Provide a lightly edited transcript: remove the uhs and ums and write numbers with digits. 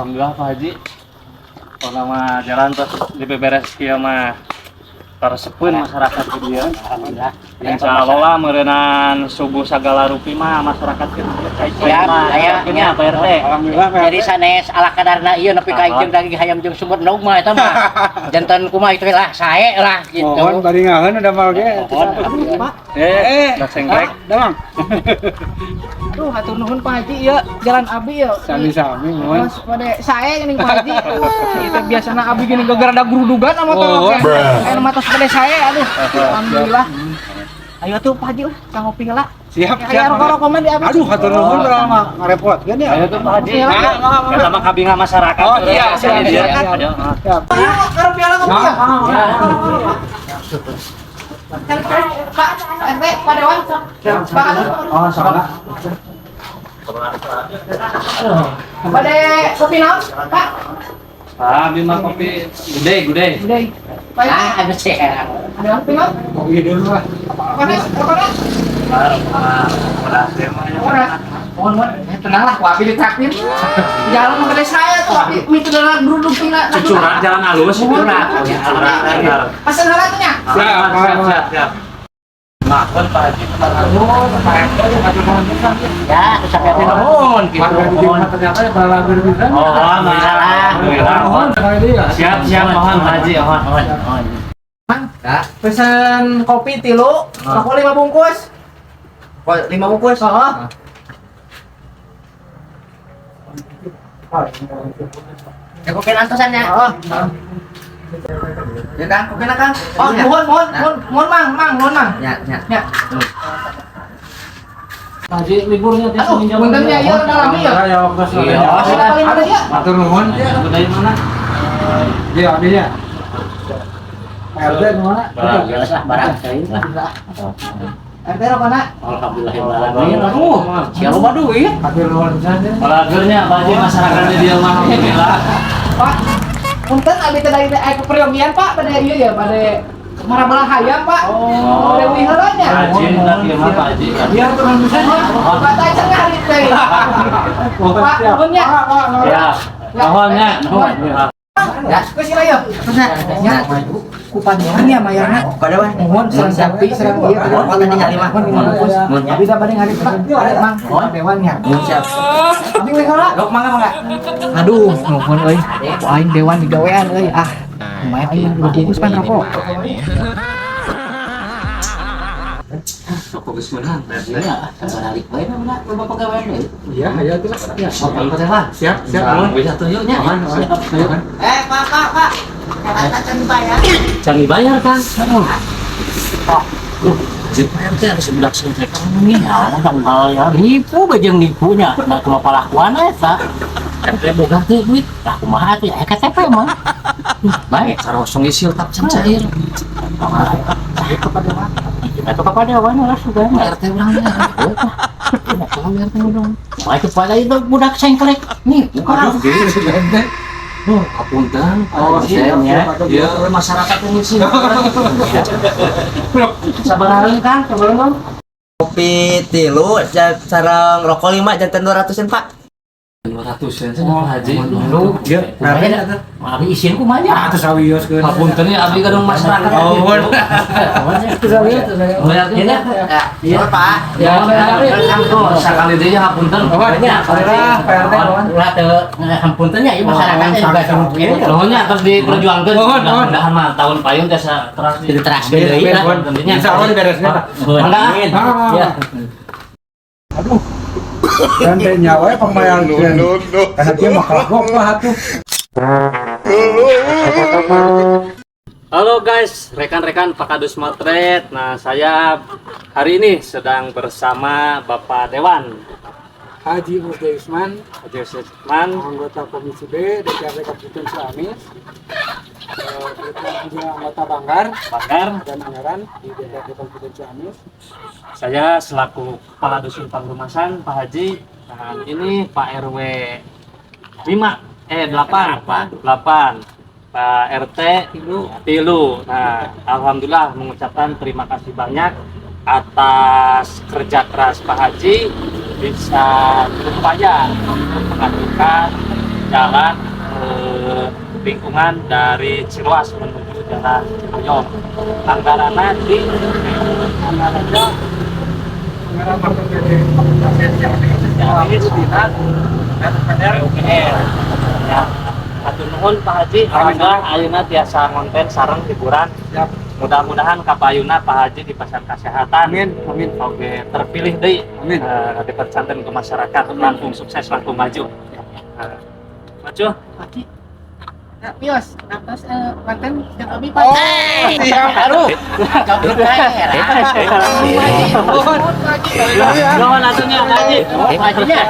Alhamdulillah Pak Haji. Kalau nama jalan terus dibeberes kieu mah karesepeun masyarakat di dieu. Alhamdulillah. Insya Allah lah meureunana subuh sagala rupi mah masyarakat kita Siap, aya nya Pak RT. Alhamdulillah. Jadi sanes ala kadarna ieu nepi ka jeung daging hayam jeung sumber endog mah eta mah. Janten kumaha itu lah sae lah gitu. Mohon baringaheun ada mal ge. Senggrek. Damang. Tuh, hatur nuhun Pak Haji ya, jalan abi ya. Sami-sami mohon. Mas pada saya geuning Pak Haji. Kita biasana abi geuning gara-gara ada gurudugan sama motor oke. Aya mah tos pada saya aduh. Alhamdulillah. Ayo tuh Pak Haji ka ngopi heula. Siap, Aya rokok-rokok mah di abi. Aduh, hatur nuhun urang mah ngarepotkeun ya. Ayo tuh Pak Haji. Siap. Kita mah kabinga masyarakat. Oh, iya, Siap. siap. Ayo. Siap. Ayo karo piala ngopi ya. Pak RT, Pak Dewan. Pak Oh, salah. Pada kopi naon, Pak? Abi mah kopi gede. Udah. Pak. Ada sih. Ada kopi naon? Kopi dulu lah. Panas. Mohon, tenang lah, wabi ditraktir. Jalan ke kedai saya tuh, wabi minta dalam geruduk pina. Curang jalan halus. Curang. Pesan halatnya. Siap. Maafkan Pak Haji. Ya, terus sampai hati nuhun gitu. Ternyata ya bala bisa. Oh, alhamdulillah. Siap, mohon Pak Haji, mohon. Pesan kopi tilu, rokok 5 bungkus. 5 bungkus. Oh. Ya kopi antosannya. Oh. Ya Kang, kopi na Kang. Oh, mohon mang. Ya. Ya. Haji liburnya Aduh, puntennya ieu udah lami ya. Ya, waktu Iya. Masih ada kali mana ya? Hatur nuhun. Dari mana? Iya, abinya. RT kemana? Jelas lah barang saya lah. RT rokok nak. Alhamdulillahirrahmanirrahim. Aduh, siapa mah duit? Hatur nuhun saja. Palagernya Pak Haji masyarakat di dia mah alhamdulillah. Pak, punten abi teh dari keperiogian Pak pada ieu ya, pada marabala hayam Pak. Oh. Dewi heulanya. Rajin lah kieu mah Pak Haji. Biar turun bisa. Pak teh cenah hari teh. Pak, nuhunnya. Ya. Mohonnya. Ya, geus sila yeuh. Ya. Ku padewan ya mayarna. Padewan. Mohon sareng sapi sareng ieu. Oh, tadi nyali mah. Abi da bade ngarit Pak. Mang, padewan ya. Siap. Abi we heula. Dok mangga. Aduh, nuhun euy. Ku aing dewan digawean euy. Ah, lumayan aing bungkus pan rokok. Rokok geus meunang. Ya, balik bae na loba pegawaian deui. Iya, ayo tuh. Ya, sopan padewan. Siap, Mohon wis atuh yuk nya. Pak. Kata can dibayar. Can dibayar Kang. Jepang teh harus budak sentrek ini ya, ya nipu bajeng nipunya, nah cuma pelakuan eta. Kita boga teh duit, nah kumaha teh aya KTP mah. Baik, sarosong isil tap can cair. Itu kepada wana lah sudah RT urangnya. Tidak tahu RT dong. Baik kepada itu budak sengklek nipu kan. Oh, apunten. Oh, iya. Ya, masyarakat mengisi. Sabarahan kan, sabarahan. Kopi tilu sareng rokok 5 janten 200-an Pak. 200 ya, Pak Haji. Lu, ya. Abi isin kumaha nya? Atus awios keun. Apunten ya abdi kadang masyarakat. Oh, Iya Pak. Ya, sakali deui hapunten. Nya, salah PRT kawan. Ulah teu hampunten nya ieu masyarakat juga mungkin. Nuhunnya terus diperjuangkeun. Mohon. Mudah-mudahan mah tahun payung teh teras Jadi teras deui lah. Insya Allah diberesnya Pak. Amin. Ya. Dan teh nyawa pembayar karena dia mah kagok lah atuh. Halo guys, rekan-rekan Pakadus Motret. Nah, saya hari ini sedang bersama Bapak Dewan Haji Usman, Haji Usman, anggota Komisi B DPRD Kabupaten Ciamis. Kita juga anggota Banggar dan anggaran di DPRD Kabupaten Ciamis. saya selaku Kepala Dusun Pangrumasan Pak Haji. Nah, ini Pak RW 8 Pak RT Tilu. Nah, alhamdulillah mengucapkan terima kasih banyak atas kerja keras Pak Haji bisa berupaya untuk mengajukan jalan lingkungan dari Ciluas menuju Jalan Cibuyong. Anggarannya di anggarannya ya. Atur nuhun Pak Haji, alhamdulillah ayeuna tiasa ngonten sareng hiburan. Siap. Mudah-mudahan kapayuna Pak Haji di pasar kesehatan. Amin, amin. Oke, terpilih deui. Amin. Dipercanten ke masyarakat, langsung sukses, langsung maju. Maju. Haji. Nah, Pios, atas manten yang abi Pak. Siap, aduh. Goblok aja. Nuhun atunya Pak Haji. Hajinya.